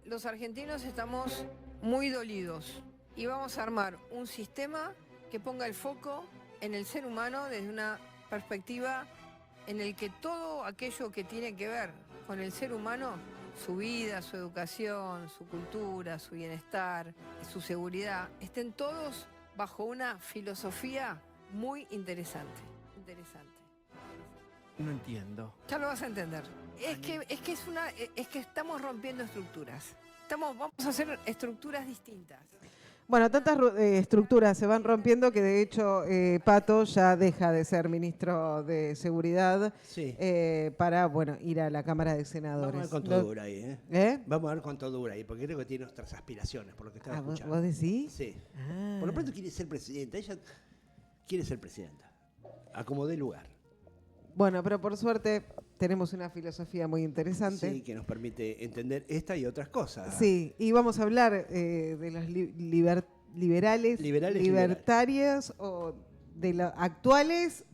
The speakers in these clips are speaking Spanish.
los argentinos estamos muy dolidos y vamos a armar un sistema que ponga el foco en el ser humano desde una perspectiva en el que todo aquello que tiene que ver con el ser humano, su vida, su educación, su cultura, su bienestar, su seguridad, estén todos bajo una filosofía muy interesante. No entiendo. Ya lo vas a entender. Es que estamos rompiendo estructuras. Vamos a hacer estructuras distintas. Bueno, tantas estructuras se van rompiendo que de hecho Pato ya deja de ser ministro de Seguridad Sí. Para ir a la Cámara de Senadores. Vamos a ver cuánto dura ahí, ¿eh? ¿Eh? Vamos a ver cuánto dura ahí, porque creo que tiene otras aspiraciones, por lo que estaba escuchando. ¿Vos decís? Sí. Ah. Por lo pronto quiere ser presidenta. Ella quiere ser presidenta. A como dé lugar. Bueno, pero por suerte tenemos una filosofía muy interesante. Sí, que nos permite entender esta y otras cosas. Sí, y vamos a hablar de los liberales, libertarios o de los actuales.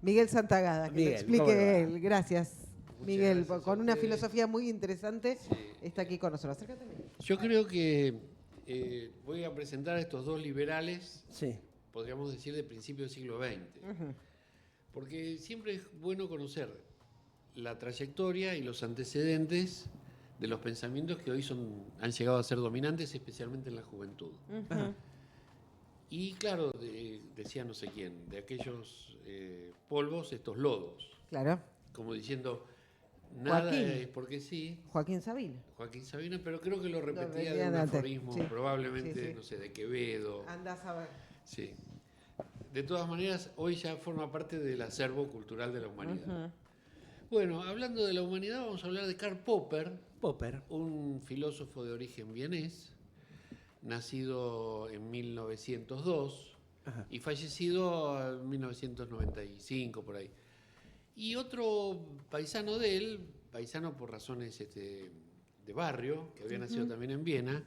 Miguel Santagada, que Miguel, lo explique ¿cómo le va? él. Gracias, Muchas Miguel, gracias con a una ustedes. filosofía muy interesante. Sí. Está aquí con nosotros. Acércate, Miguel. Yo creo que voy a presentar a estos dos liberales, Sí. podríamos decir, de principio del siglo XX. Porque siempre es bueno conocer la trayectoria y los antecedentes de los pensamientos que hoy han llegado a ser dominantes, especialmente en la juventud. Y claro, decía no sé quién, de aquellos polvos, estos lodos, Claro, como diciendo, nada Joaquín. es porque sí. Joaquín Sabina. Joaquín Sabina, pero creo que lo repetía venía de un de antes, aforismo, sí. probablemente, Sí, sí. no sé, de Quevedo. Andás a ver. Sí. De todas maneras, hoy ya forma parte del acervo cultural de la humanidad. Bueno, hablando de la humanidad, vamos a hablar de Karl Popper, Popper. un filósofo de origen vienés, nacido en 1902 y fallecido en 1995, por ahí. Y otro paisano de él, paisano por razones de barrio, que había nacido también en Viena.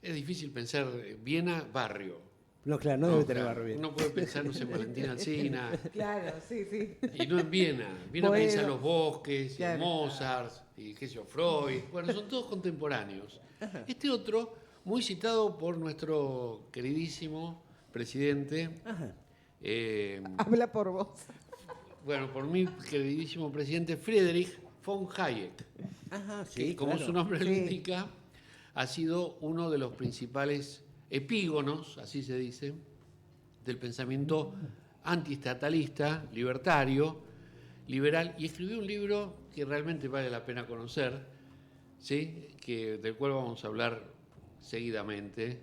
Es difícil pensar Viena, barrio. No, claro, no debe tener claro, barrio bien. uno puede pensar, no sé, en Valentina Alsina, Claro, sí, sí. y no en Viena. Viena Bueno, piensa en los bosques, y claro. en Mozart, y qué sé yo, Freud. Bueno, son todos contemporáneos. Este otro, muy citado por nuestro queridísimo presidente, Habla por vos. bueno, por mi queridísimo presidente Friedrich von Hayek, Ajá, que sí, como claro. su nombre lo Sí. indica, ha sido uno de los principales epígonos, así se dice, del pensamiento antiestatalista, libertario, liberal, y escribió un libro que realmente vale la pena conocer, ¿sí? Del cual vamos a hablar seguidamente.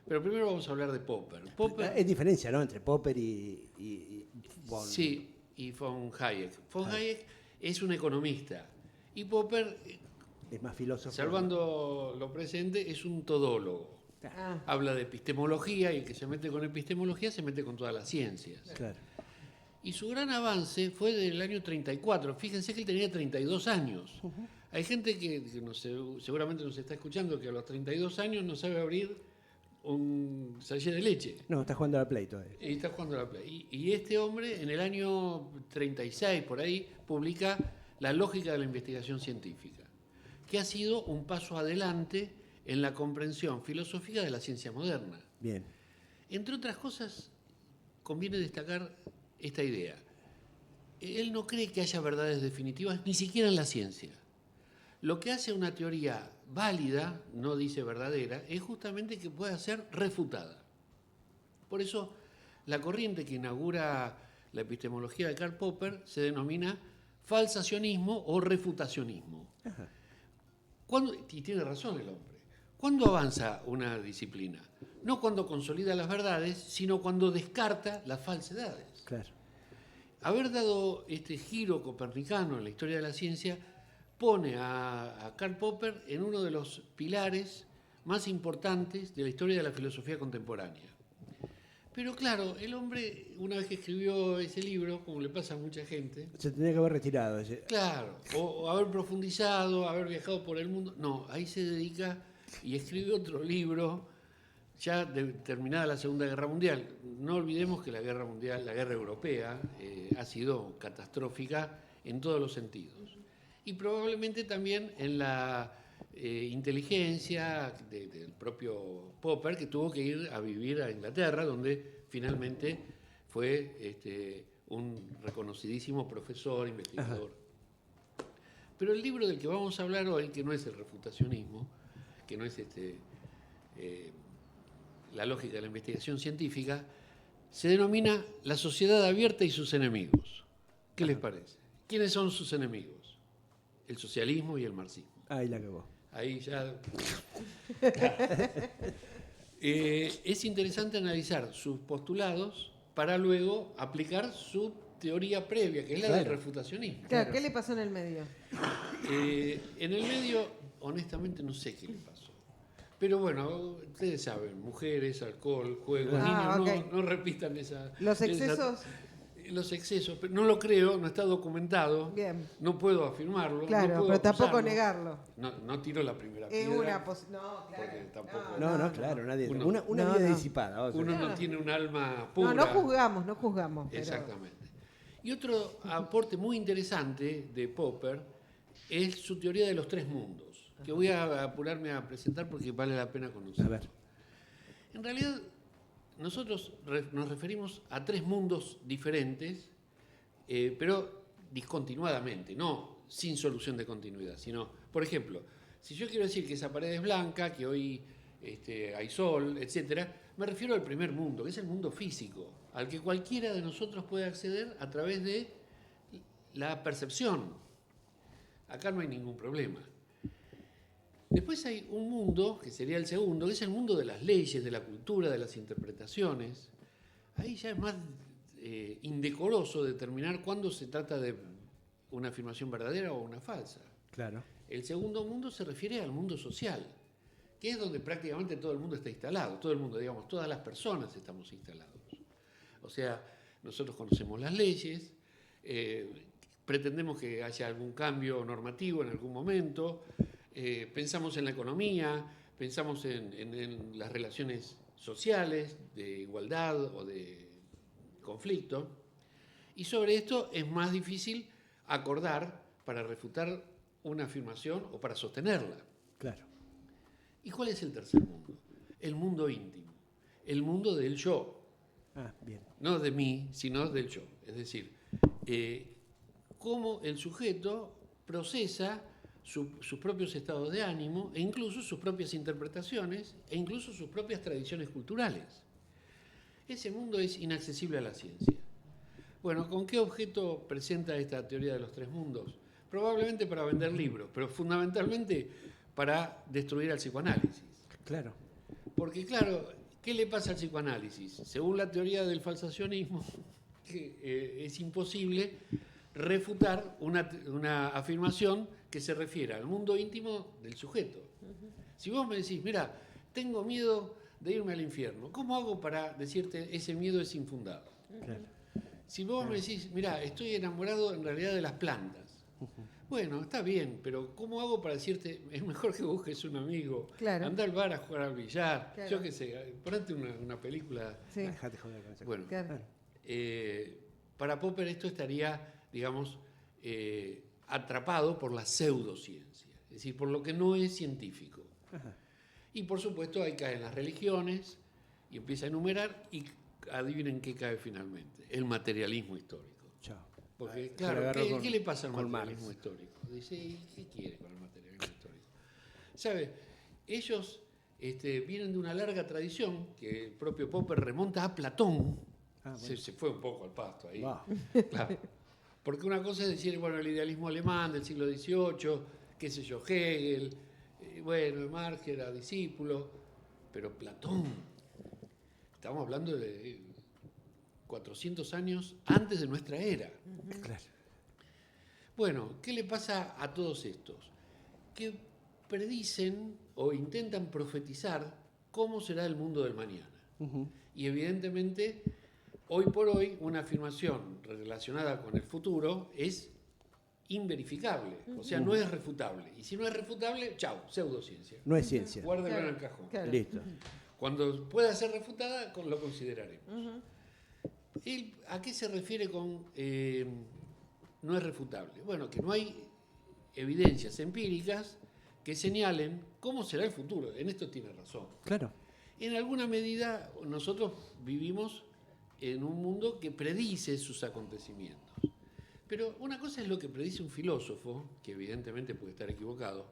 Pero primero vamos a hablar de Popper. Popper Es diferencia, ¿no? Entre Popper y von... sí, y von Hayek. Von Hayek es un economista y Popper, Es más filósofo. salvando lo presente, es un todólogo. Ah, Habla de epistemología y el que se mete con epistemología se mete con todas las ciencias. Claro. Y su gran avance fue del año 34. Fíjense que él tenía 32 años. Hay gente que seguramente nos está escuchando que a los 32 años no sabe abrir un sachet de leche. No, está jugando a la Play todavía. Y está jugando a la Play. Y este hombre, en el año 36, por ahí, publica La lógica de la investigación científica, que ha sido un paso adelante en la comprensión filosófica de la ciencia moderna. Bien. Entre otras cosas, conviene destacar esta idea. Él no cree que haya verdades definitivas, ni siquiera en la ciencia. Lo que hace una teoría válida, no dice verdadera, es justamente que pueda ser refutada. Por eso, la corriente que inaugura la epistemología de Karl Popper se denomina falsacionismo o refutacionismo. Y tiene razón el hombre. ¿Cuándo avanza una disciplina? No cuando consolida las verdades, sino cuando descarta las falsedades. Claro. Haber dado este giro copernicano en la historia de la ciencia pone a Karl Popper en uno de los pilares más importantes de la historia de la filosofía contemporánea. Pero claro, el hombre, una vez que escribió ese libro, como le pasa a mucha gente, Se tendría que haber retirado. claro, o haber profundizado, haber viajado por el mundo, no, ahí se dedica y escribe otro libro ya terminada la Segunda Guerra Mundial. No olvidemos que la guerra mundial, la guerra europea, ha sido catastrófica en todos los sentidos. Y probablemente también en la inteligencia del propio Popper, que tuvo que ir a vivir a Inglaterra, donde finalmente fue un reconocidísimo profesor, investigador. Pero el libro del que vamos a hablar hoy, que no es el refutacionismo, que no es la lógica de la investigación científica, se denomina La sociedad abierta y sus enemigos. ¿Qué les parece? ¿Quiénes son sus enemigos? El socialismo y el marxismo. Ahí la cagó. Ahí ya... es interesante analizar sus postulados para luego aplicar su teoría previa, que es la del refutacionismo. Claro, ¿qué le pasó en el medio? En el medio, honestamente, no sé qué le pasó. Pero bueno, ustedes saben, mujeres, alcohol, juegos, niños, okay. no repitan esa... ¿Los excesos? Los excesos, pero no lo creo, no está documentado. Bien. No puedo afirmarlo. Claro, no puedo pero tampoco acusarlo. negarlo. No tiro la primera Es piedra. No, claro. Porque tampoco... No, claro, nadie. Uno- Una vida disipada. vamos a Uno decir. no tiene un alma pura. No juzgamos. Pero... Exactamente. Y otro aporte muy interesante de Popper es su teoría de los tres mundos, que voy a apurarme a presentar porque vale la pena conocer. A ver. En realidad, nosotros nos referimos a tres mundos diferentes, pero discontinuadamente, no sin solución de continuidad, sino, por ejemplo, si yo quiero decir que esa pared es blanca, que hoy hay sol, etcétera, me refiero al primer mundo, que es el mundo físico, al que cualquiera de nosotros puede acceder a través de la percepción. Acá no hay ningún problema. Después hay un mundo, que sería el segundo, que es el mundo de las leyes, de la cultura, de las interpretaciones. Ahí ya es más indecoroso determinar cuándo se trata de una afirmación verdadera o una falsa. Claro. El segundo mundo se refiere al mundo social, que es donde prácticamente todo el mundo está instalado. Todo el mundo, digamos, todas las personas estamos instalados. O sea, nosotros conocemos las leyes, pretendemos que haya algún cambio normativo en algún momento, pensamos en la economía, pensamos en las relaciones sociales, de igualdad o de conflicto, y sobre esto es más difícil acordar para refutar una afirmación o para sostenerla. Claro. ¿Y cuál es el tercer mundo? El mundo íntimo, el mundo del yo. Bien. No de mí, sino del yo. Es decir, cómo el sujeto procesa sus propios estados de ánimo e incluso sus propias interpretaciones e incluso sus propias tradiciones culturales. Ese mundo es inaccesible a la ciencia. Bueno, ¿con qué objeto presenta esta teoría de los tres mundos? Probablemente para vender libros, pero fundamentalmente para destruir al psicoanálisis. Claro. Porque claro, ¿qué le pasa al psicoanálisis? Según la teoría del falsacionismo, es imposible refutar una afirmación que se refiere al mundo íntimo del sujeto. Si vos me decís, mira, tengo miedo de irme al infierno, ¿cómo hago para decirte ese miedo es infundado? Claro. Si vos me decís, mira, estoy enamorado en realidad de las plantas, bueno, está bien, pero ¿cómo hago para decirte, es mejor que busques un amigo, Claro. anda al bar a jugar al billar, Claro. yo qué sé, ponete una película. Sí. Dejate joder con eso. Bueno, Claro. para Popper esto estaría, digamos, atrapado por la pseudociencia, es decir, por lo que no es científico. Ajá. Y por supuesto ahí caen las religiones y empieza a enumerar y adivinen qué cae finalmente, el materialismo histórico. Chao. Porque, Ahí, claro, se la agarró ¿qué le pasa al con materialismo Marx. histórico? Dice, ¿y qué quiere con el materialismo histórico? ¿Sabe? Ellos vienen de una larga tradición que el propio Popper remonta a Platón. Bueno. Se fue un poco al pasto ahí. Wow. Claro. Porque una cosa es decir, bueno, el idealismo alemán del siglo XVIII, qué sé yo, Hegel, bueno, Marx era discípulo, pero Platón, estamos hablando de 400 años antes de nuestra era. Claro. Bueno, ¿qué le pasa a todos estos? Que predicen o intentan profetizar cómo será el mundo del mañana. Y evidentemente, hoy por hoy, una afirmación relacionada con el futuro es inverificable, o sea, no es refutable. Y si no es refutable, chau, pseudociencia. No es ciencia. Guárdelo Claro. en el cajón. Claro. Listo. Cuando pueda ser refutada, lo consideraremos. ¿A qué se refiere con no es refutable? Bueno, que no hay evidencias empíricas que señalen cómo será el futuro. En esto tiene razón. Claro. En alguna medida nosotros vivimos en un mundo que predice sus acontecimientos. Pero una cosa es lo que predice un filósofo, que evidentemente puede estar equivocado,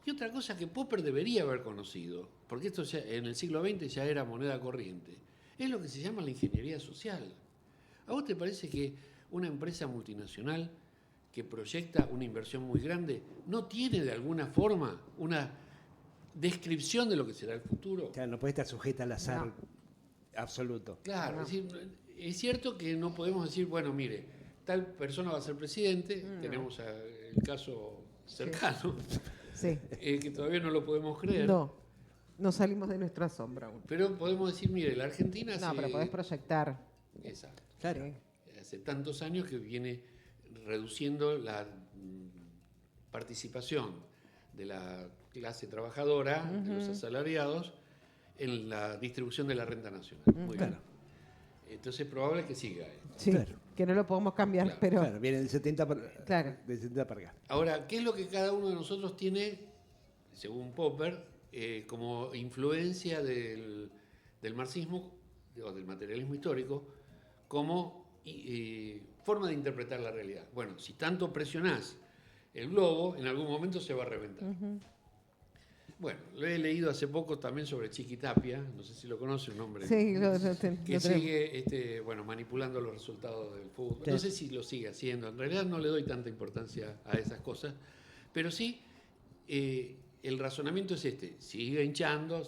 y otra cosa que Popper debería haber conocido, porque esto ya, en el siglo XX ya era moneda corriente, es lo que se llama la ingeniería social. ¿A vos te parece que una empresa multinacional que proyecta una inversión muy grande no tiene de alguna forma una descripción de lo que será el futuro? Claro, no puede estar sujeta al azar absoluto. Claro, es cierto que no podemos decir, bueno, mire, tal persona va a ser presidente, tenemos el caso cercano, Sí. Que todavía no lo podemos creer. No salimos de nuestra sombra aún. Pero podemos decir, mire, la Argentina No, pero podés proyectar. Exacto. Claro. Sí. Hace tantos años que viene reduciendo la participación de la clase trabajadora, de los asalariados, en la distribución de la renta nacional. Muy bien. Entonces es probable que siga. Sí, Claro. que no lo podemos cambiar, Claro. pero... Claro, viene del 70 Claro. del 70 para acá. Ahora, ¿qué es lo que cada uno de nosotros tiene, según Popper, como influencia del marxismo o del materialismo histórico como forma de interpretar la realidad? Bueno, si tanto presionás el globo, en algún momento se va a reventar. Bueno, lo he leído hace poco también sobre Chiquitapia, no sé si lo conoce, un hombre Sí, que sigue manipulando los resultados del fútbol. Sí. No sé si lo sigue haciendo, en realidad no le doy tanta importancia a esas cosas, pero sí, el razonamiento es este, sigue hinchando,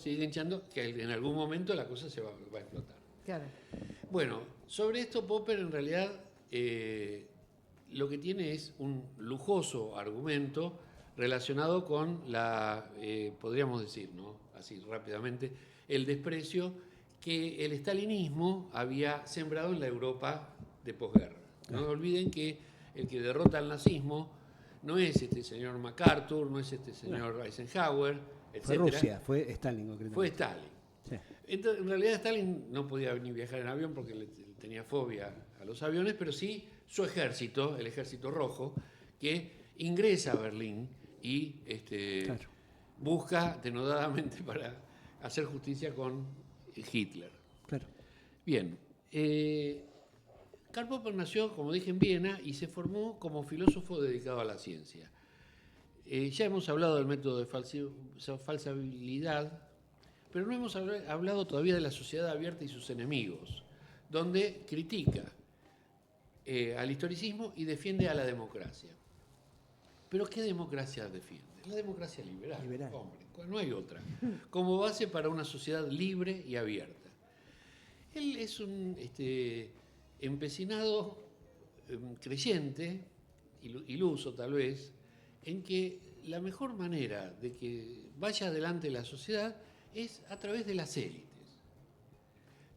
que en algún momento la cosa se va a explotar. Claro. Bueno, sobre esto Popper en realidad lo que tiene es un lujoso argumento relacionado con podríamos decir, ¿no? Así rápidamente, el desprecio que el estalinismo había sembrado en la Europa de posguerra. No olviden que el que derrota al nazismo no es este señor MacArthur, no es este señor Eisenhower, etc. Fue Rusia, fue Stalin, concretamente. Fue Stalin. Sí. Entonces, en realidad Stalin no podía ni viajar en avión porque le tenía fobia a los aviones, pero sí su ejército, el ejército rojo, que ingresa a Berlín y Claro. busca denodadamente para hacer justicia con Hitler. Claro. Bien, Karl Popper nació, como dije, en Viena y se formó como filósofo dedicado a la ciencia. Ya hemos hablado del método de falsabilidad, pero no hemos hablado todavía de la sociedad abierta y sus enemigos, donde critica al historicismo y defiende a la democracia. ¿Pero qué democracia defiende? La democracia liberal. Hombre, no hay otra. Como base para una sociedad libre y abierta. Él es un empecinado creyente, iluso tal vez, en que la mejor manera de que vaya adelante la sociedad es a través de las élites.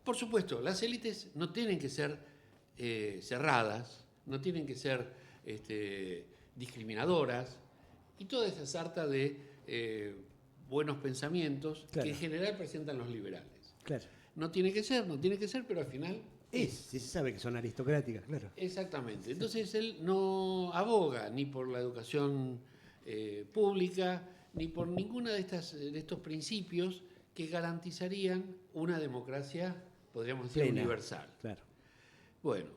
Por supuesto, las élites no tienen que ser cerradas, no tienen que ser discriminadoras, y toda esa sarta de buenos pensamientos que en general presentan los liberales. Claro. No tiene que ser, pero al final Sí se sabe que son aristocráticas, claro. Exactamente. Entonces él no aboga ni por la educación pública, ni por ninguno de estos principios que garantizarían una democracia, podríamos decir, Plena. universal. Claro. Bueno,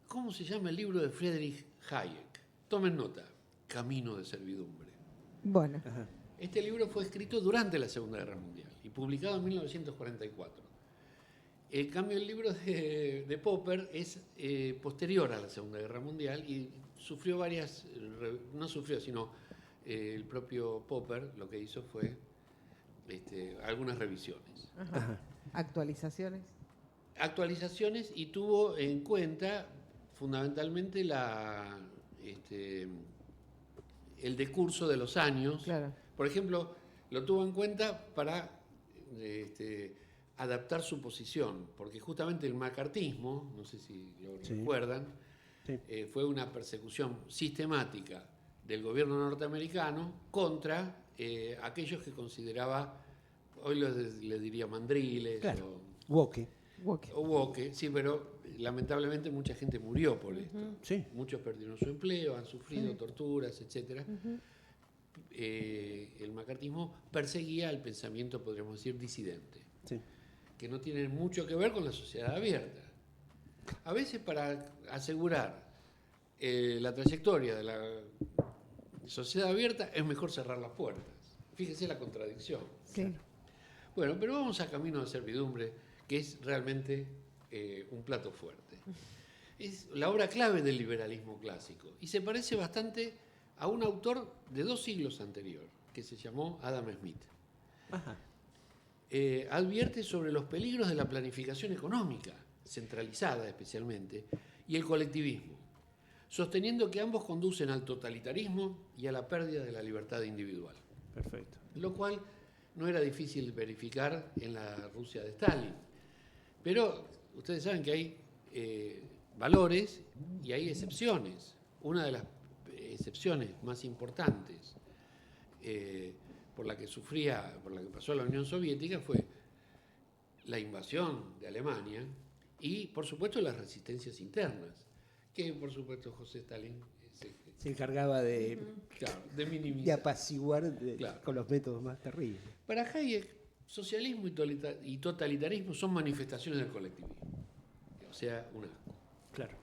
¿cómo se llama el libro de Friedrich Hayek? Tomen nota, Camino de servidumbre. Bueno. Ajá. Este libro fue escrito durante la Segunda Guerra Mundial y publicado en 1944. En cambio, el libro de Popper es posterior a la Segunda Guerra Mundial y sufrió sino el propio Popper lo que hizo fue algunas revisiones. Ajá. Actualizaciones. Actualizaciones y tuvo en cuenta fundamentalmente el decurso de los años. Claro. Por ejemplo, lo tuvo en cuenta para adaptar su posición, porque justamente el macartismo, no sé si lo recuerdan, fue una persecución sistemática del gobierno norteamericano contra aquellos que consideraba, hoy le diría mandriles, Claro. Woke. o woke, sí, pero lamentablemente mucha gente murió por esto. Sí. Muchos perdieron su empleo, han sufrido torturas, etc. el macartismo perseguía el pensamiento, podríamos decir, disidente, Sí. que no tiene mucho que ver con la sociedad abierta. A veces para asegurar la trayectoria de la sociedad abierta es mejor cerrar las puertas. Fíjese la contradicción. Sí. Bueno, pero vamos a Camino de Servidumbre, que es realmente un plato fuerte. Es la obra clave del liberalismo clásico y se parece bastante a un autor de 2 siglos anterior, que se llamó Adam Smith. Ajá. Advierte sobre los peligros de la planificación económica, centralizada especialmente, y el colectivismo, sosteniendo que ambos conducen al totalitarismo y a la pérdida de la libertad individual. Perfecto. Lo cual no era difícil verificar en la Rusia de Stalin. Pero ustedes saben que hay valores y hay excepciones. Una de las excepciones más importantes por la que pasó la Unión Soviética fue la invasión de Alemania y, por supuesto, las resistencias internas, que, por supuesto, José Stalin Se encargaba de minimizar. apaciguar Claro. con los métodos más terribles. Para Hayek, socialismo y totalitarismo son manifestaciones del colectivismo, o sea, un asco. Claro.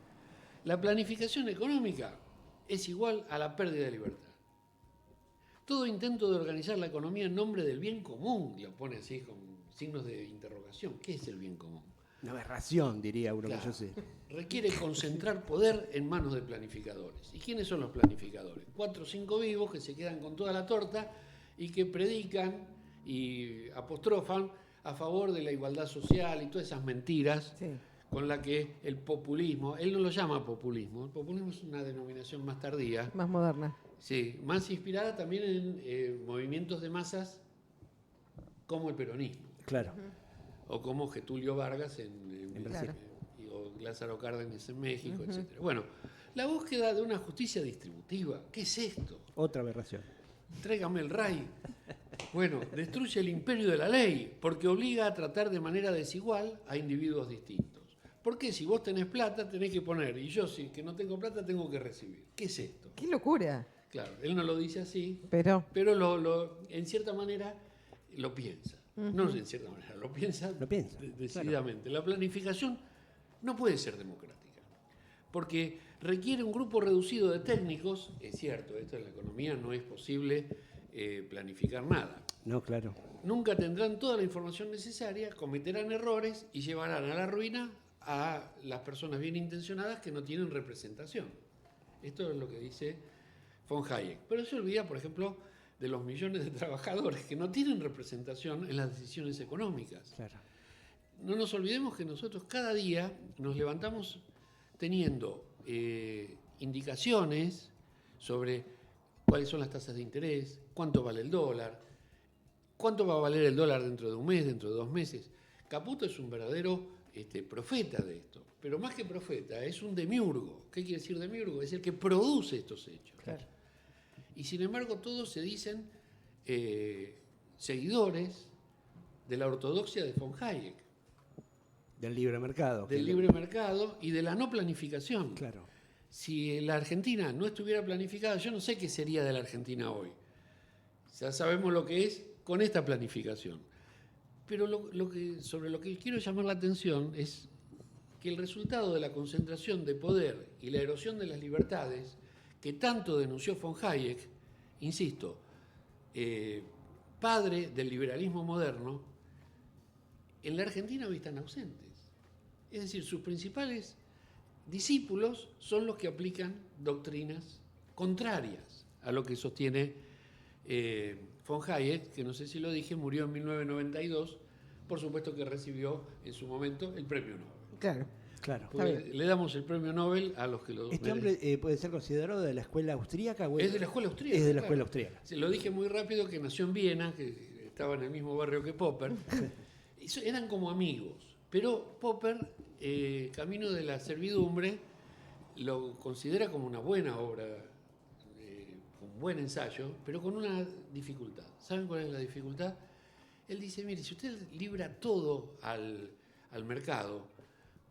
La planificación económica es igual a la pérdida de libertad. Todo intento de organizar la economía en nombre del bien común, lo pone así con signos de interrogación. ¿Qué es el bien común? Una aberración, diría uno Claro. que yo sé. Requiere concentrar poder en manos de planificadores. ¿Y quiénes son los planificadores? 4 o 5 vivos que se quedan con toda la torta y que predican y apostrofan a favor de la igualdad social y todas esas mentiras Sí. con la que el populismo, él no lo llama populismo, el populismo es una denominación más tardía, Más moderna. sí, más inspirada también en movimientos de masas como el peronismo, Claro. o como Getulio Vargas en Brasil. o Lázaro Cárdenas en México, etc. Bueno, la búsqueda de una justicia distributiva, ¿qué es esto? Otra aberración. Tráigame el RAI. Bueno, destruye el imperio de la ley, porque obliga a tratar de manera desigual a individuos distintos. Porque si vos tenés plata, tenés que poner, y yo si que no tengo plata, tengo que recibir. ¿Qué es esto? ¡Qué locura! Claro, él no lo dice así, Pero, pero en cierta manera lo piensa. No en cierta manera, lo piensa, Lo piensa, decididamente. La planificación no puede ser democrática, porque requiere un grupo reducido de técnicos. Es cierto, esto en la economía no es posible planificar nada. No, claro. Nunca tendrán toda la información necesaria, cometerán errores y llevarán a la ruina a las personas bien intencionadas que no tienen representación. Esto es lo que dice von Hayek. Pero se olvida, por ejemplo, de los millones de trabajadores que no tienen representación en las decisiones económicas. Claro. No nos olvidemos que nosotros cada día nos levantamos teniendo indicaciones sobre cuáles son las tasas de interés, cuánto vale el dólar, cuánto va a valer el dólar dentro de un mes, dentro de 2 meses. Caputo es un verdadero profeta de esto, pero más que profeta, es un demiurgo. ¿Qué quiere decir demiurgo? Es el que produce estos hechos. claro. Y sin embargo todos se dicen seguidores de la ortodoxia de von Hayek, Del libre mercado. del que- libre mercado y de la no planificación. Claro. Si la Argentina no estuviera planificada, yo no sé qué sería de la Argentina hoy. Ya sabemos lo que es con esta planificación. Pero sobre lo que quiero llamar la atención es que el resultado de la concentración de poder y la erosión de las libertades que tanto denunció von Hayek, insisto, padre del liberalismo moderno, en la Argentina hoy están ausentes. Es decir, sus principales discípulos son los que aplican doctrinas contrarias a lo que sostiene von Hayek, que no sé si lo dije, murió en 1992, por supuesto que recibió en su momento el premio Nobel. Claro. Claro. Porque le damos el premio Nobel a los que lo ¿Este hombre puede ser considerado de la escuela austríaca? o Es de la escuela austríaca. Es de la claro. escuela austríaca. Se lo dije muy rápido que nació en Viena, que estaba en el mismo barrio que Popper. Eran como amigos. Pero Popper, Camino de la Servidumbre, lo considera como una buena obra, un buen ensayo, pero con una dificultad. ¿Saben cuál es la dificultad? Él dice, mire, si usted libra todo al mercado,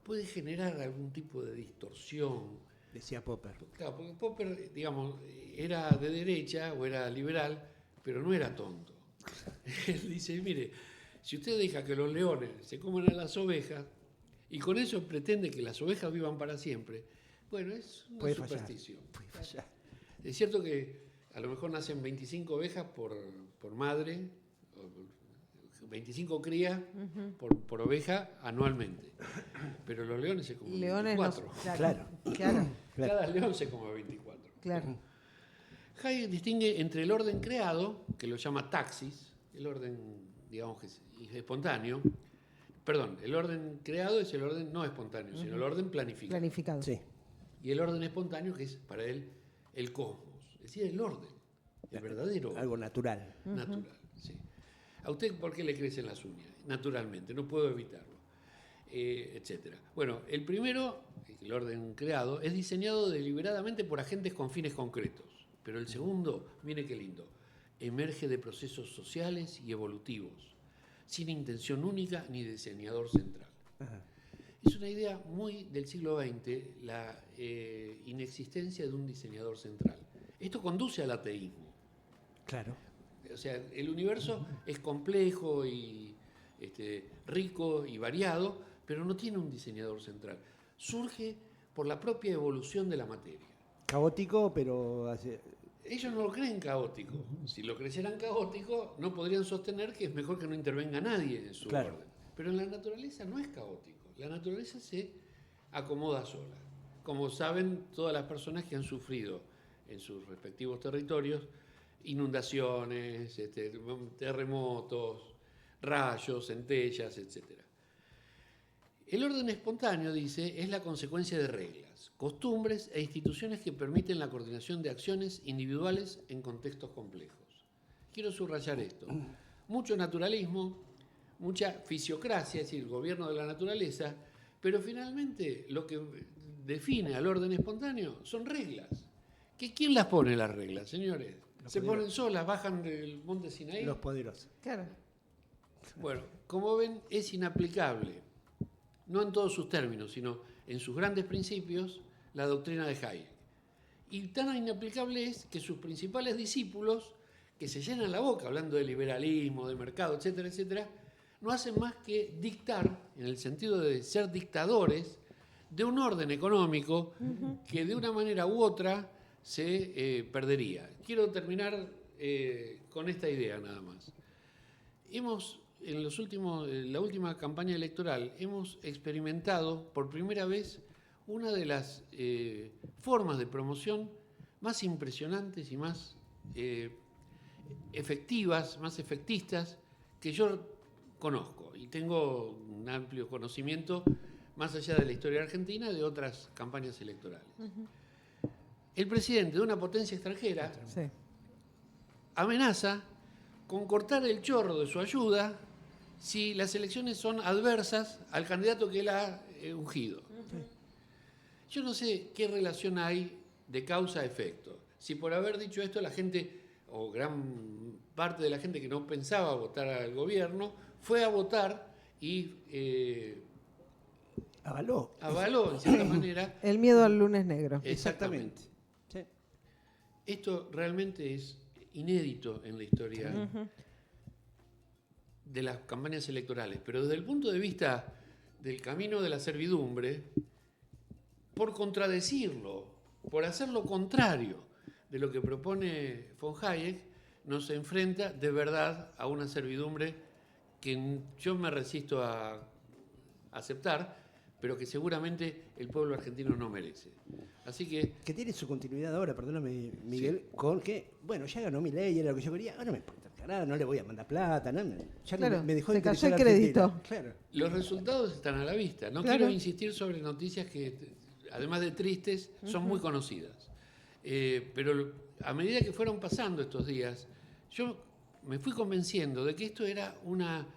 puede generar algún tipo de distorsión Decía Popper. Claro, porque Popper, digamos, era de derecha o era liberal, pero no era tonto. Él dice, mire, si usted deja que los leones se coman a las ovejas y con eso pretende que las ovejas vivan para siempre, bueno, es una Puede superstición. Puede fallar. Es cierto que a lo mejor nacen 25 ovejas por madre, 25 crías por oveja anualmente, pero los leones se comen Leones 24. no, Claro. Cada león se come 24. Claro. Hayek distingue entre el orden creado, que lo llama taxis, el orden, digamos, que es espontáneo. Perdón, el orden creado es el orden no espontáneo, sino el orden planificado. Planificado. Sí. Y el orden espontáneo, que es para él el cosmos, es decir, el orden, el verdadero orden. Algo natural. Natural, sí. ¿A usted por qué le crecen las uñas? Naturalmente, no puedo evitarlo, etcétera. Bueno, el primero, el orden creado, es diseñado deliberadamente por agentes con fines concretos. Pero el segundo, mire qué lindo, emerge de procesos sociales y evolutivos, sin intención única ni diseñador central. Ajá. Es una idea muy del siglo XX, la inexistencia de un diseñador central. Esto conduce al ateísmo. Claro. O sea, el universo es complejo y rico y variado, pero no tiene un diseñador central. Surge por la propia evolución de la materia. Caótico, pero Ellos no lo creen caótico. Si lo creyeran caótico, no podrían sostener que es mejor que no intervenga nadie en su orden. Pero en la naturaleza no es caótico. La naturaleza se acomoda sola. Como saben todas las personas que han sufrido en sus respectivos territorios inundaciones, terremotos, rayos, centellas, etc. El orden espontáneo, dice, es la consecuencia de reglas, costumbres e instituciones que permiten la coordinación de acciones individuales en contextos complejos. Quiero subrayar esto. Mucho naturalismo, mucha fisiocracia, es decir, el gobierno de la naturaleza, pero finalmente lo que define al orden espontáneo son reglas. ¿Quién las pone las reglas, señores? Se ponen solas, bajan del monte Sinaí. Los poderosos. Claro. Bueno, como ven, es inaplicable, no en todos sus términos, sino en sus grandes principios, la doctrina de Hayek. Y tan inaplicable es que sus principales discípulos, que se llenan la boca hablando de liberalismo, de mercado, etcétera, etcétera, no hacen más que dictar, en el sentido de ser dictadores, de un orden económico que de una manera u otra se perdería. Quiero terminar con esta idea nada más. En la última campaña electoral, hemos experimentado por primera vez una de las formas de promoción más impresionantes y más efectivas, más efectistas que yo conozco. Y tengo un amplio conocimiento, más allá de la historia argentina, de otras campañas electorales. El presidente de una potencia extranjera amenaza con cortar el chorro de su ayuda si las elecciones son adversas al candidato que él ha ungido. Yo no sé qué relación hay de causa-efecto. Si por haber dicho esto la gente, o gran parte de la gente que no pensaba votar al gobierno, fue a votar y avaló en cierta manera. El miedo al lunes negro. Exactamente. Sí. Esto realmente es inédito en la historia de las campañas electorales, pero desde el punto de vista del camino de la servidumbre, por contradecirlo, por hacer lo contrario de lo que propone von Hayek, nos enfrenta de verdad a una servidumbre que yo me resisto a aceptar, pero que seguramente el pueblo argentino no merece. Así que tiene su continuidad ahora, perdóname, Miguel, con que, bueno, ya ganó Milei, era lo que yo quería, no me importa, carajo, no le voy a mandar plata, no, ya claro, me dejó de se cayó interesar el crédito. Argentina. Claro. Los resultados están a la vista. No quiero insistir sobre noticias que, además de tristes, son muy conocidas. Pero a medida que fueron pasando estos días, yo me fui convenciendo de que esto era una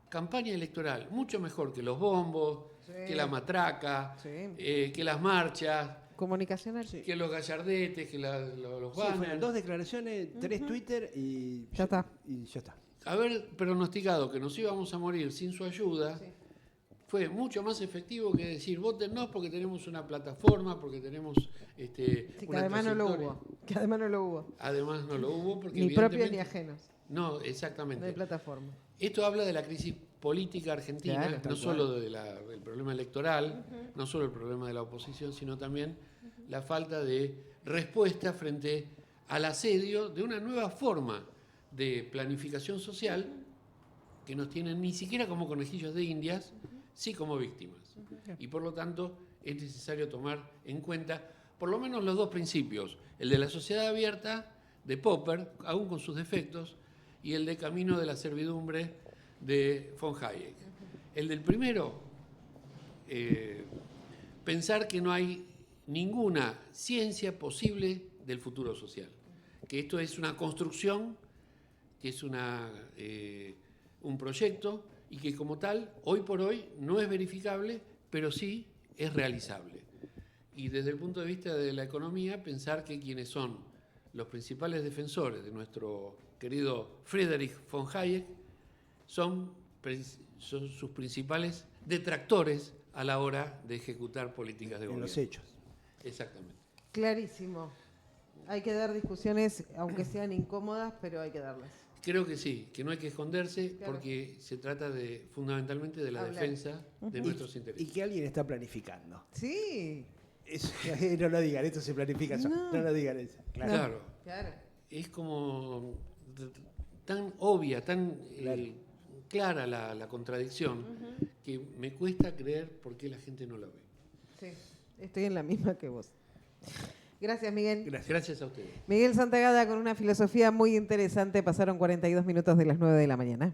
campaña electoral mucho mejor que los bombos, que la matraca, que las marchas, comunicacional, que los gallardetes, que los banners. Fueron 2 declaraciones, 3 Twitter y ya está. Y ya está. Haber pronosticado que nos íbamos a morir sin su ayuda fue mucho más efectivo que decir votennos porque tenemos una plataforma, porque tenemos Sí, que una además no lo trayectoria. hubo. Que además no lo hubo. Además no lo hubo porque Ni propios ni evidentemente- ajenos. No, exactamente. No hay plataforma. Esto habla de la crisis política argentina, Claro, no solo del problema electoral, no solo el problema de la oposición, sino también la falta de respuesta frente al asedio de una nueva forma de planificación social que nos tienen ni siquiera como conejillos de indias, sí como víctimas. Y por lo tanto es necesario tomar en cuenta por lo menos los dos principios, el de la sociedad abierta de Popper, aún con sus defectos, y el de Camino de la servidumbre de von Hayek. El del primero, pensar que no hay ninguna ciencia posible del futuro social, que esto es una construcción, que es un proyecto y que como tal, hoy por hoy, no es verificable, pero sí es realizable. Y desde el punto de vista de la economía, pensar que quienes son los principales defensores de nuestro querido Friedrich von Hayek son sus principales detractores a la hora de ejecutar políticas de En gobierno. los hechos. Exactamente. Clarísimo. Hay que dar discusiones, aunque sean incómodas, pero hay que darlas. Creo que sí, que no hay que esconderse Claro. porque se trata fundamentalmente de la Hablar. defensa de nuestros intereses. Y que alguien está planificando. Sí, No lo digan, esto se planifica solo. No. No lo digan eso. Claro. Claro, claro. es como tan obvia, tan clara la contradicción que me cuesta creer por qué la gente no la ve. Sí, estoy en la misma que vos. Gracias, Miguel. Gracias a ustedes. Miguel Santagada con una filosofía muy interesante. Pasaron 42 minutos de las 9 de la mañana.